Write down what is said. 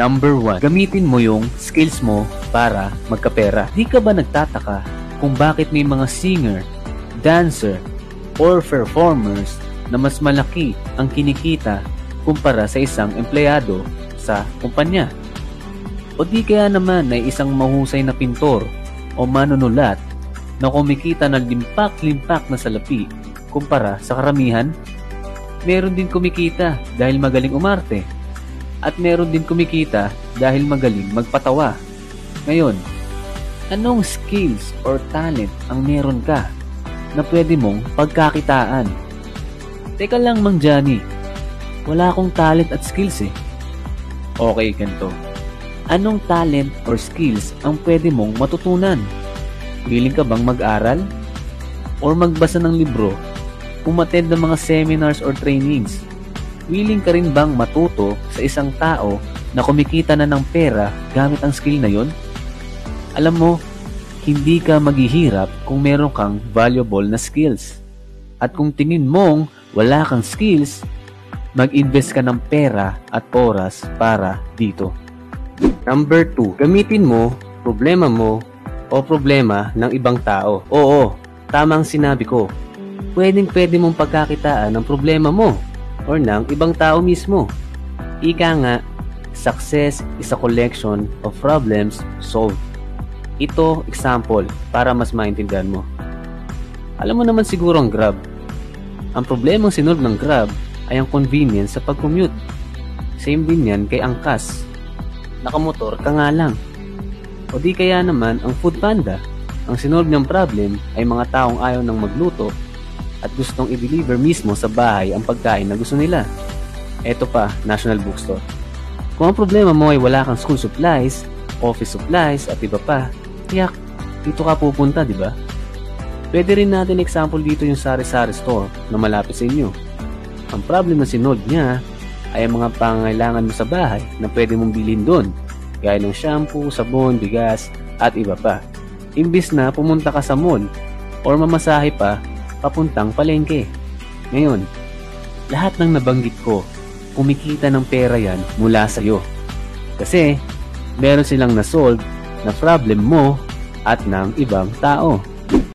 Number 1, gamitin mo yung skills mo para magkapera. Di ka ba nagtataka kung bakit may mga singer, dancer, or performers na mas malaki ang kinikita kumpara sa isang empleyado sa kumpanya? O di kaya naman ay isang mahusay na pintor o manunulat na kumikita ng limpak-limpak na salapi kumpara sa karamihan? Meron din kumikita dahil magaling umarte at meron din kumikita dahil magaling magpatawa. Ngayon, anong skills or talent ang meron ka na pwede mong pagkakitaan? Teka lang, Mang Johnny, wala akong talent at skills eh. Okay, ganito. Anong talent or skills ang pwede mong matutunan? Willing ka bang mag-aral? Or magbasa ng libro? Umattend ng mga seminars or trainings? Willing ka rin bang matuto sa isang tao na kumikita na ng pera gamit ang skill na yon? Alam mo, hindi ka maghihirap kung meron kang valuable na skills. At kung tingin mong wala kang skills, mag-invest ka ng pera at oras para dito. Number 2, gamitin mo problema mo o problema ng ibang tao. Oo, tama ang sinabi ko. Pwede mong pagkakitaan ng problema mo or ng ibang tao mismo. Ika nga, success is a collection of problems solved. Ito, example, para mas maintindihan mo. Alam mo naman siguro ang Grab. Ang problemang sinolve ng Grab ay ang convenience sa pag-commute. Same din yan kay Angkas. Nakamotor ka nga lang. O di kaya naman ang Food Panda. Ang sinolve niyang problem ay mga taong ayaw nang magluto at gustong i-deliver mismo sa bahay ang pagkain na gusto nila. Eto pa, National Bookstore. Kung ang problema mo ay wala kang school supplies, office supplies at iba pa, tiyak, dito ka pupunta, di ba? Pwede rin natin example dito yung sari-sari store na malapit sa inyo. Ang problem na sinolve niya ay ang mga pangangailangan mo sa bahay na pwede mong bilhin doon, gaya ng shampoo, sabon, bigas at iba pa. Imbis na pumunta ka sa mall or mamasahe pa papuntang palengke. Ngayon, lahat ng nabanggit ko, kumikita ng pera yan mula sa iyo. Kasi, meron silang na-solve na problem mo at ng ibang tao.